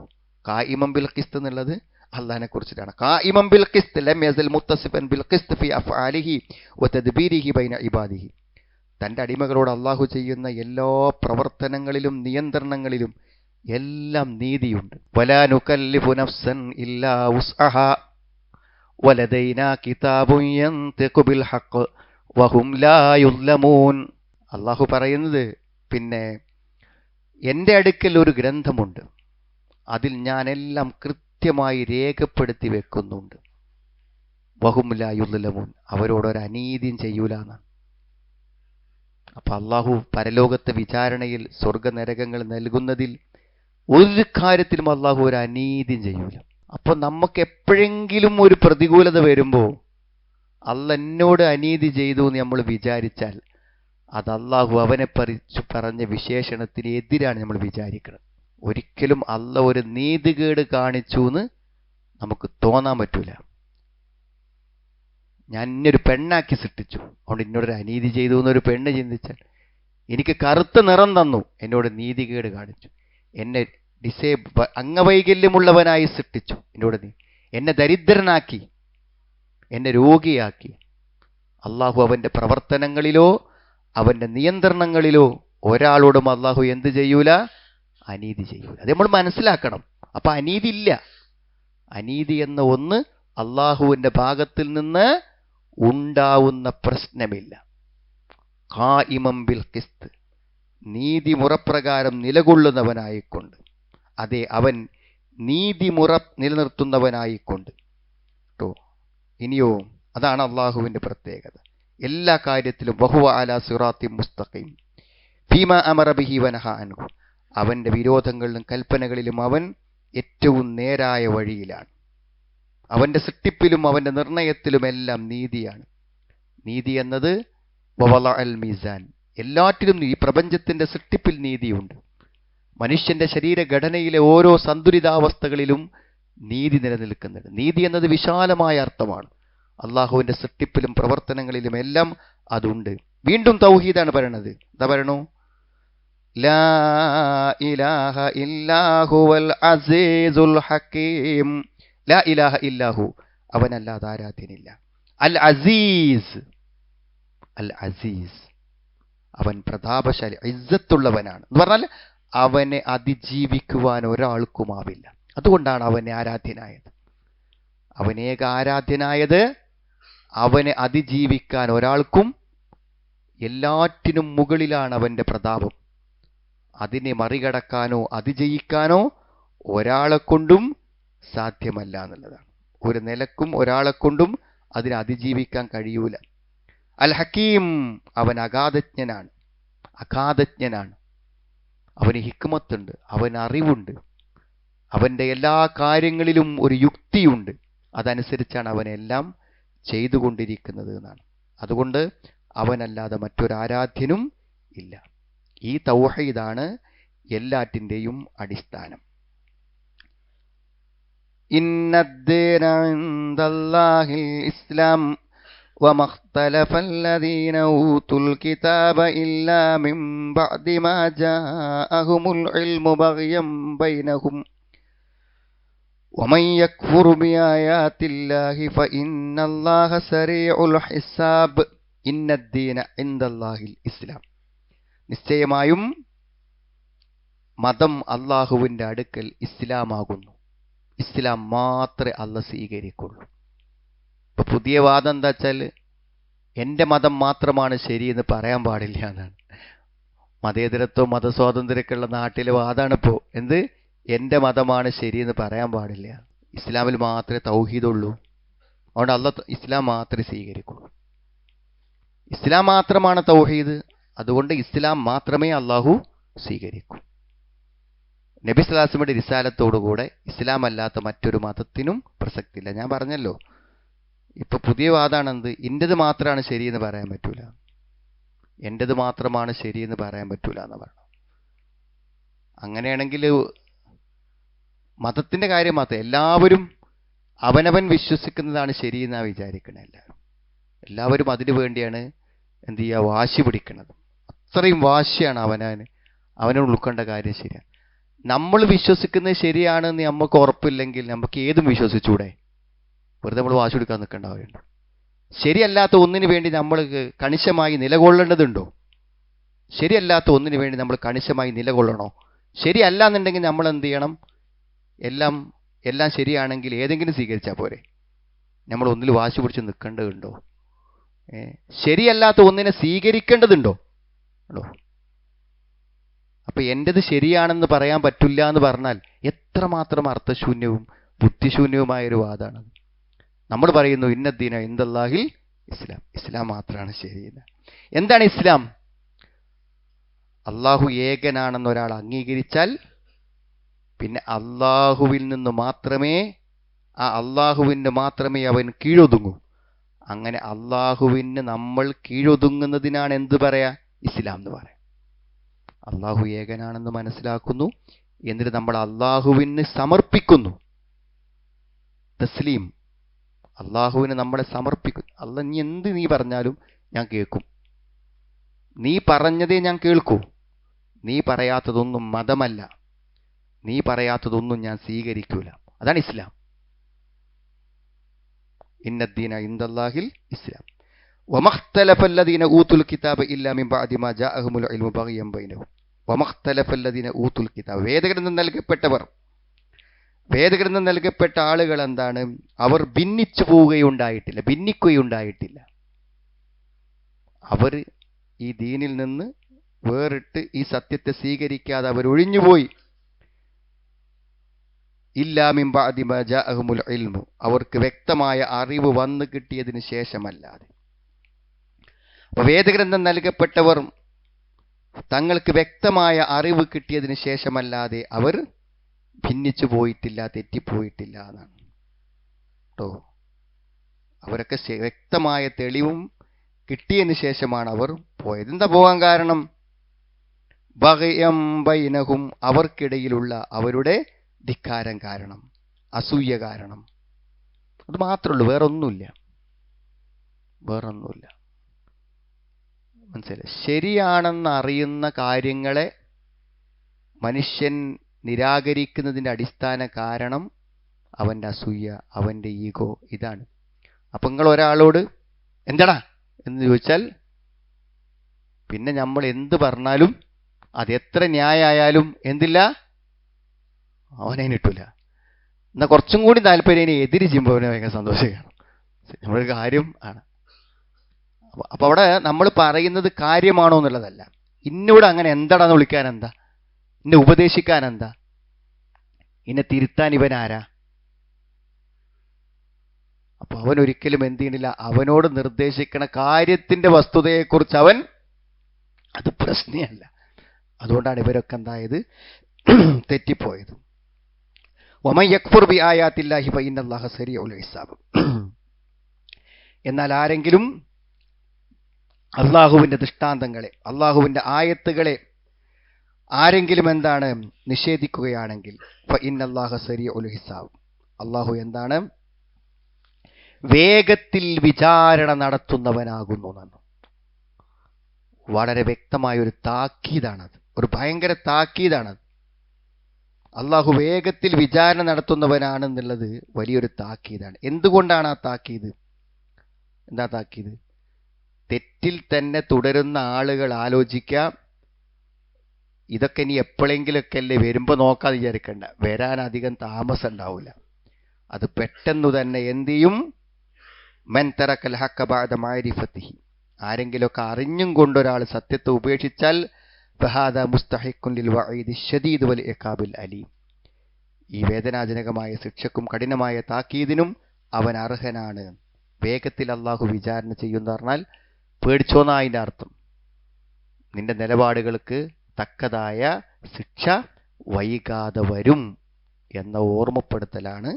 ഖായിമം ബിൽ ഖിസ്ത് എന്നുള്ളത് അള്ളാഹിനെ കുറിച്ചിട്ടാണ്. ഖായിമം ബിൽ ഖിസ്ത് ലം യസൽ മുത്തസിഫൻ ബിൽ ഖിസ്ത് ഫി അഫ്ആലിഹി വ തദ്ബീരിഹി ബൈന ഇബാദിഹി. തൻ്റെ അടിമകളോട് അള്ളാഹു ചെയ്യുന്ന എല്ലാ പ്രവർത്തനങ്ങളിലും നിയന്ത്രണങ്ങളിലും എല്ലാം നീതിയുണ്ട്. വലാ നുകല്ലിഫു നഫ്സൻ ഇല്ലാ വുസ്അഹാ വലദൈനാ കിതാബുൻ യൻതിഖു ബിൽ ഹഖ് വഹും ലാ യുസ്ലമൂൻ. അള്ളാഹു പറയുന്നത്, പിന്നെ എൻ്റെ അടുക്കൽ ഒരു ഗ്രന്ഥമുണ്ട്, അതിൽ ഞാൻ എല്ലാം കൃത്യമായി രേഖപ്പെടുത്തി വെക്കുന്നുണ്ട്. വഹും ലാ യുസ്ലമൂൻ, അവരോടൊരു അനീതിയും ചെയ്യൂല എന്നാണ്. അപ്പൊ അള്ളാഹു പരലോകത്തെ വിചാരണയിൽ സ്വർഗനരകങ്ങൾ നൽകുന്നതിൽ ഒരു കാര്യത്തിലും അള്ളാഹു ഒരു അനീതിയും ചെയ്യൂല. അപ്പൊ നമുക്ക് എപ്പോഴെങ്കിലും ഒരു പ്രതികൂലത വരുമ്പോൾ അള്ളാഹ് എന്നോട് അനീതി ചെയ്തു എന്ന് നമ്മൾ വിചാരിച്ചാൽ അത് അള്ളാഹു അവനെ പറഞ്ഞ വിശേഷണത്തിന് എതിരാണ് നമ്മൾ വിചാരിക്കുന്നത്. ഒരിക്കലും അള്ളാഹ് ഒരു നീതികേട് കാണിച്ചു എന്ന് നമുക്ക് തോന്നാൻ പറ്റൂല. ഞാൻ ഇന്നൊരു പെണ്ണാക്കി സൃഷ്ടിച്ചു, അതുകൊണ്ട് എന്നോടൊരു അനീതി ചെയ്തു എന്നൊരു പെണ്ണ് ചിന്തിച്ചാൽ, എനിക്ക് കറുത്ത നിറം തന്നു, എന്നോട് നീതികേട് കാണിച്ചു, എന്നെ അംഗവൈകല്യമുള്ളവനായി സൃഷ്ടിച്ചു, എന്നെ ദരിദ്രനാക്കി, എന്നെ രോഗിയാക്കി. അള്ളാഹു അവൻ്റെ പ്രവർത്തനങ്ങളിലോ അവൻ്റെ നിയന്ത്രണങ്ങളിലോ ഒരാളോടും അള്ളാഹു എന്ത് ചെയ്യൂല? അനീതി ചെയ്യൂല. അത് നമ്മൾ മനസ്സിലാക്കണം. അപ്പൊ അനീതി ഇല്ല. അനീതി എന്ന ഒന്ന് അള്ളാഹുവിൻ്റെ ഭാഗത്തിൽ നിന്ന് ഉണ്ടാവുന്ന പ്രശ്നമില്ല. ഖായിമം ബിൽ ഖിസ്ത്, നീതി മുറപ്രകാരം നിലകൊള്ളുന്നവനായിക്കൊണ്ട്, അതെ അവൻ നീതിമുറ നിലനിർത്തുന്നവനായിക്കൊണ്ട് കേട്ടോ. ഇനിയോ, അതാണ് അള്ളാഹുവിൻ്റെ പ്രത്യേകത. എല്ലാ കാര്യത്തിലും വഹുവ അലാ സിറാത്തി മുസ്തഖീം ഫീമാ അമറ ബിഹി വനഹ അൻഹു, അവൻ്റെ വിരോധങ്ങളിലും കൽപ്പനകളിലും അവൻ ഏറ്റവും നേരായ വഴിയിലാണ്. അവൻ്റെ സൃഷ്ടിപ്പിലും അവൻ്റെ നിർണയത്തിലുമെല്ലാം നീതിയാണ്. നീതി എന്നത് വവള അൽ മീസാൻ, എല്ലാറ്റിലും ഈ പ്രപഞ്ചത്തിൻ്റെ സൃഷ്ടിപ്പിൽ നീതിയുണ്ട്. മനുഷ്യൻ്റെ ശരീരഘടനയിലെ ഓരോ സന്തുലിതാവസ്ഥകളിലും നീതി നിലനിൽക്കുന്നുണ്ട്. നീതി എന്നത് വിശാലമായ അർത്ഥമാണ്. അള്ളാഹുവിൻ്റെ സൃഷ്ടിപ്പിലും പ്രവർത്തനങ്ങളിലും എല്ലാം അതുണ്ട്. വീണ്ടും തൗഹീദാണ് പറയണത്. എന്താ പറയണു? ലാ ഇലാഹ ഇല്ലാഹുവൽ അസീസുൽ ഹക്കീം. ലാ ഇലാഹ ഇല്ലാഹു, അവനല്ലാതെ ആരാധ്യനില്ല. അൽ അസീസ്, അൽ അസീസ്, അവൻ പ്രതാപശാലി, ഇസ്സത്തുള്ളവനാണ് എന്ന് പറഞ്ഞാൽ അവനെ അതിജീവിക്കുവാൻ ഒരാൾക്കുമാവില്ല. അതുകൊണ്ടാണ് അവനെ ആരാധ്യനായത്. അവനേക ആരാധ്യനായത്, അവനെ അതിജീവിക്കാൻ ഒരാൾക്കും, എല്ലാറ്റിനും മുകളിലാണ് അവൻ്റെ പ്രതാപം. അതിനെ മറികടക്കാനോ അതിജയിക്കാനോ ഒരാളെ കൊണ്ടും സാധ്യമല്ല എന്നുള്ളതാണ്. ഒരു നിലക്കും ഒരാളെ കൊണ്ടും അതിനെ അതിജീവിക്കാൻ കഴിയൂല. അൽ ഹക്കീം, അവൻ അഗാധജ്ഞനാണ്. അവന് ഹിക്മത്തുണ്ട്, അവന് അറിവുണ്ട്, അവൻ്റെ എല്ലാ കാര്യങ്ങളിലും ഒരു യുക്തിയുണ്ട്. അതനുസരിച്ചാണ് അവനെല്ലാം ചെയ്തുകൊണ്ടിരിക്കുന്നത് എന്നാണ്. അതുകൊണ്ട് അവനല്ലാതെ മറ്റൊരാരാധ്യനും ഇല്ല. ഈ തൗഹീദാണ് എല്ലാറ്റിൻ്റെയും അടിസ്ഥാനം. ഇന്നദ്ദീന ഇൻദല്ലാഹിൽ ഇസ്ലാം വമഖ്തലഫല്ലദീന ഊതുൽ കിതാബ ഇല്ലാ മിൻ ബഅദി മാ ജാഅഹുമുൽ ഇൽമു ബഗ്യം ബൈനഹും വമൻ യക്ഫുർ ബിആയാത്തില്ലാഹി ഫഇന്നല്ലാഹ സരീഉൽ ഹിസാബ്. ഇന്നദ്ദീന ഇൻദല്ലാഹിൽ ഇസ്ലാം, നിശ്ചയമായും മതം അള്ളാഹുവിൻ്റെ അടുക്കൽ ഇസ്ലാമാകുന്നു. ഇസ്ലാം മാത്രമേ അള്ളാഹ് സ്വീകരിക്കുള്ളൂ. ഇപ്പൊ പുതിയ വാദം എന്താ വെച്ചാൽ എൻ്റെ മതം മാത്രമാണ് ശരിയെന്ന് പറയാൻ പാടില്ല എന്നാണ്. മതേതരത്വം മതസ്വാതന്ത്ര്യമൊക്കെ ഉള്ള നാട്ടിലെ വാദമാണ് ഇപ്പോൾ. എന്ത്? എൻ്റെ മതമാണ് ശരിയെന്ന് പറയാൻ പാടില്ല. ഇസ്ലാമിൽ മാത്രമേ തൗഹീദുള്ളൂ, അതുകൊണ്ട് അള്ളാഹ് ഇസ്ലാം മാത്രമേ സ്വീകരിക്കുള്ളൂ. ഇസ്ലാം മാത്രമാണ് തൗഹീദ്, അതുകൊണ്ട് ഇസ്ലാം മാത്രമേ അള്ളാഹു സ്വീകരിക്കൂ. നബി സ്വല്ലല്ലാഹു അലൈഹി വസല്ലമയുടെ റിസാലത്തോടുകൂടെ ഇസ്ലാം അല്ലാത്ത മറ്റൊരു മതത്തിനും പ്രസക്തിയില്ല. ഞാൻ പറഞ്ഞല്ലോ, ഇപ്പൊ പുതിയ വാദാണെന്ത്? എൻ്റെത് മാത്രമാണ് ശരിയെന്ന് പറയാൻ പറ്റൂല, എൻ്റെത് മാത്രമാണ് ശരിയെന്ന് പറയാൻ പറ്റൂല എന്ന് പറഞ്ഞു. അങ്ങനെയാണെങ്കിൽ മതത്തിന്റെ കാര്യം മാത്രം എല്ലാവരും അവനവൻ വിശ്വസിക്കുന്നതാണ് ശരിയെന്നാണ് വിചാരിക്കണേ എല്ലാവരും. എല്ലാവരും അതിനു വേണ്ടിയാണ് എന്ത് ചെയ്യുക, വാശി പിടിക്കുന്നത്. അത്രയും വാശിയാണ് അവനോട് ഉൾക്കൊണ്ട കാര്യം ശരിയാണ്. നമ്മൾ വിശ്വസിക്കുന്നത് ശരിയാണെന്ന് നമുക്ക് ഉറപ്പില്ലെങ്കിൽ നമുക്ക് ഏതും വിശ്വസിച്ചൂടെ? വെറുതെ നമ്മൾ വാശി കൊടുക്കാൻ നിൽക്കേണ്ടവരുണ്ട്. ശരിയല്ലാത്ത ഒന്നിനു വേണ്ടി നമ്മൾ കണിശമായി നിലകൊള്ളേണ്ടതുണ്ടോ? ശരിയല്ലാത്ത ഒന്നിനു വേണ്ടി നമ്മൾ കണിശമായി നിലകൊള്ളണോ? ശരിയല്ല എന്നുണ്ടെങ്കിൽ നമ്മൾ എന്ത് ചെയ്യണം? എല്ലാം ശരിയാണെങ്കിൽ ഏതെങ്കിലും സ്വീകരിച്ചാൽ പോരെ? നമ്മൾ ഒന്നിൽ വാശി പിടിച്ച് നിൽക്കേണ്ടതുണ്ടോ? ശരിയല്ലാത്ത ഒന്നിനെ സ്വീകരിക്കേണ്ടതുണ്ടോ? അപ്പൊ എൻ്റെത് ശരിയാണെന്ന് പറയാൻ പറ്റില്ല എന്ന് പറഞ്ഞാൽ എത്രമാത്രം അർത്ഥശൂന്യവും ബുദ്ധിശൂന്യവുമായൊരു വാദമാണ്. നമ്മൾ പറയുന്നു ഇന്നദ്ദീന ഇൻദല്ലാഹിൽ ഇസ്ലാം, ഇസ്ലാം മാത്രമാണ് ശരിയെന്ന്. എന്താണ് ഇസ്ലാം? അള്ളാഹു ഏകനാണെന്ന് ഒരാൾ അംഗീകരിച്ചാൽ പിന്നെ അള്ളാഹുവിന് മാത്രമേ അവൻ കീഴൊതുങ്ങൂ. അങ്ങനെ അള്ളാഹുവിന് നമ്മൾ കീഴൊതുങ്ങുന്നതിനാണ് എന്ത് പറയാ? ഇസ്ലാം എന്ന് പറയാം. അള്ളാഹു ഏകനാണെന്ന് മനസ്സിലാക്കുന്നു, എന്നിട്ട് നമ്മൾ അള്ളാഹുവിന് സമർപ്പിക്കുന്നു. തസ്ലീം, അള്ളാഹുവിന് നമ്മളെ സമർപ്പിക്കുന്നു. നീ പറഞ്ഞാലും ഞാൻ കേൾക്കും, നീ പറഞ്ഞതേ ഞാൻ കേൾക്കൂ, നീ പറയാത്തതൊന്നും മതമല്ല, നീ പറയാത്തതൊന്നും ഞാൻ സ്വീകരിക്കൂല. അതാണ് ഇസ്ലാം. ഇന്നദ്ദീന ഇൻദല്ലാഹിൽ ഇസ്ലാം. വമഖ്തലഫല്ലദീന ഊതുൽ കിതാബ ഇല്ലാ മിൻ ബഅദി മാ ജാഅഹുമുൽ ഇൽമു ബഗിയൻ ബൈനഹും. വമഖ്തലഫല്ലദീന ഊതുൽ കിതാബ്, വേദഗ്രന്ഥം നൽകപ്പെട്ട ആളുകൾ എന്താണ്? അവർ ഭിന്നിക്കുകയുണ്ടായിട്ടില്ല. അവർ ഈ ദീനിൽ നിന്ന് വേറിട്ട് ഈ സത്യത്തെ സ്വീകരിക്കാതെ അവർ ഒഴിഞ്ഞുപോയി. ഇല്ലാ മിൻ ബഅദി മാ ജാഅഹുമുൽ ഇൽമു, അവർക്ക് വ്യക്തമായ അറിവ് വന്നു കിട്ടിയതിന് ശേഷമല്ലാതെ. അപ്പൊ വേദഗ്രന്ഥം നൽകപ്പെട്ടവർ തങ്ങൾക്ക് വ്യക്തമായ അറിവ് കിട്ടിയതിന് ശേഷമല്ലാതെ അവർ ഭിന്നിച്ചു പോയിട്ടില്ല, തെറ്റിപ്പോയിട്ടില്ല എന്നാണ് കേട്ടോ. അവരൊക്കെ വ്യക്തമായ തെളിവും കിട്ടിയതിന് ശേഷമാണ് അവർ പോയത്. എന്താ പോകാൻ കാരണം? ബഗയം ബൈനഹും, അവർക്കിടയിലുള്ള അവരുടെ ധിക്കാരം കാരണം, അസൂയ കാരണം. അത് മാത്രമേ ഉള്ളൂ, വേറൊന്നുമില്ല. മനസ്സിലായി? ശരിയാണെന്ന് അറിയുന്ന കാര്യങ്ങളെ മനുഷ്യൻ നിരാകരിക്കുന്നതിൻ്റെ അടിസ്ഥാന കാരണം അവൻ്റെ അസൂയ, അവൻ്റെ ഈഗോ. ഇതാണ്. അപ്പം നിങ്ങൾ ഒരാളോട് എന്താടാ എന്ന് ചോദിച്ചാൽ പിന്നെ നമ്മൾ എന്ത് പറഞ്ഞാലും അത് എത്ര ന്യായായാലും എന്തില്ല, അവനതിന് കിട്ടൂല. എന്നാൽ കുറച്ചും കൂടി താല്പര്യം എതിര് ചെയ്യുമ്പോൾ അവന് ഭയങ്കര സന്തോഷിക്കണം. നമ്മളൊരു കാര്യം ആണ്. അപ്പൊ അവിടെ നമ്മൾ പറയുന്നത് കാര്യമാണോ എന്നുള്ളതല്ല. ഇന്നോട് അങ്ങനെ എന്താടാന്ന് വിളിക്കാൻ എന്താ, എന്നെ ഉപദേശിക്കാൻ എന്താ, എന്നെ തിരുത്താൻ ഇവൻ ആരാ? അപ്പൊ അവൻ ഒരിക്കലും എന്ത് ചെയ്യണില്ല, അവനോട് നിർദ്ദേശിക്കണ കാര്യത്തിന്റെ വസ്തുതയെക്കുറിച്ച് അവൻ അത് പ്രശ്നമല്ല. അതുകൊണ്ടാണ് ഇവരൊക്കെ എന്തായത്, തെറ്റിപ്പോയത്. വമൻ യക്ഫുർ ബി ആയാത്തില്ലാഹി ഫഇന്നല്ലാഹ സരീഉൽ ഹിസാബ്. എന്നാൽ ആരെങ്കിലും അള്ളാഹുവിൻ്റെ ദൃഷ്ടാന്തങ്ങളെ, അള്ളാഹുവിൻ്റെ ആയത്തുകളെ ആരെങ്കിലും എന്താണ് നിഷേധിക്കുകയാണെങ്കിൽ ഫഇന്നല്ലാഹ സരീഉൽ ഹിസാബ്, അള്ളാഹു എന്താണ് വേഗത്തിൽ വിചാരണ നടത്തുന്നവനാകുന്നു എന്നാണ്. വളരെ വ്യക്തമായ ഒരു താക്കീതാണത്, ഒരു ഭയങ്കര താക്കീതാണത്. അള്ളാഹു വേഗത്തിൽ വിചാരണ നടത്തുന്നവനാണെന്നുള്ളത് വലിയൊരു താക്കീതാണ്. എന്തുകൊണ്ടാണ് ആ താക്കീത്? എന്താ താക്കീത്? തെറ്റിൽ തന്നെ തുടരുന്ന ആളുകൾ ആലോചിക്കാം, ഇതൊക്കെ ഇനി എപ്പോഴെങ്കിലൊക്കെ അല്ലേ, വരുമ്പോൾ നോക്കാതെ വിചാരിക്കണ്ട, വരാൻ അധികം താമസം ഉണ്ടാവില്ല. അത് പെട്ടെന്ന് തന്നെ എന്ത് ചെയ്യും? മൻ തറക്കൽ ഹഖ ബഅദ മഅരിഫതിഹി, ആരെങ്കിലുമൊക്കെ അറിഞ്ഞും കൊണ്ടൊരാൾ സത്യത്തെ ഉപേക്ഷിച്ചാൽ ഫഹാദ മുസ്തഹിഖുൻ ലിൽ വഈദി ശദീദ് വൽ ഇഖാബിൽ അലീം, ഈ വേദനാജനകമായ ശിക്ഷക്കും കഠിനമായ താക്കീദിനും അവൻ അർഹനാണ്. വേഗത്തിൽ അള്ളാഹു വിചാരണ ചെയ്യുമെന്ന് പറഞ്ഞാൽ പേടിച്ചോന്നാ അതിൻ്റെ അർത്ഥം. നിന്റെ നിലപാടുകൾക്ക് തക്കതായ ശിക്ഷ വൈകാതെ വരും എന്ന ഓർമ്മപ്പെടുത്തലാണ്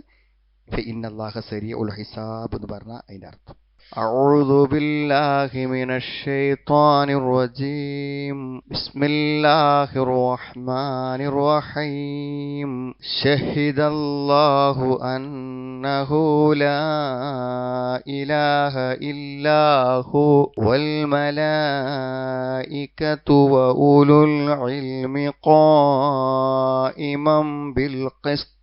ഇന്നല്ലാഹ സരീഉൽ ഹിസാബ് എന്ന് പറഞ്ഞാൽ അതിൻ്റെ അർത്ഥം. أعوذ بالله من الشيطان الرجيم. بسم الله الرحمن الرحيم. شهد الله أنه لا إله إلا هو والملائكة وأولو العلم قائما بالقسط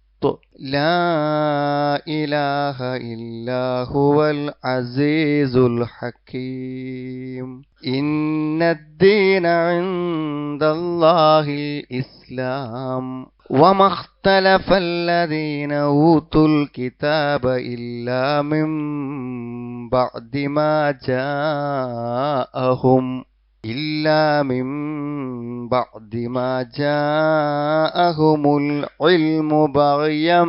لا إله إلا هو العزيز الحكيم. إن الدين عند الله الإسلام وما اختلف الذين أوتوا الكتاب إلا من بعد ما جاءهم العلم بغيا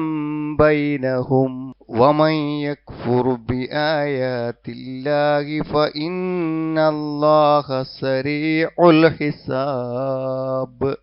بينهم ومن يكفر بآيات الله فإن الله سريع الحساب.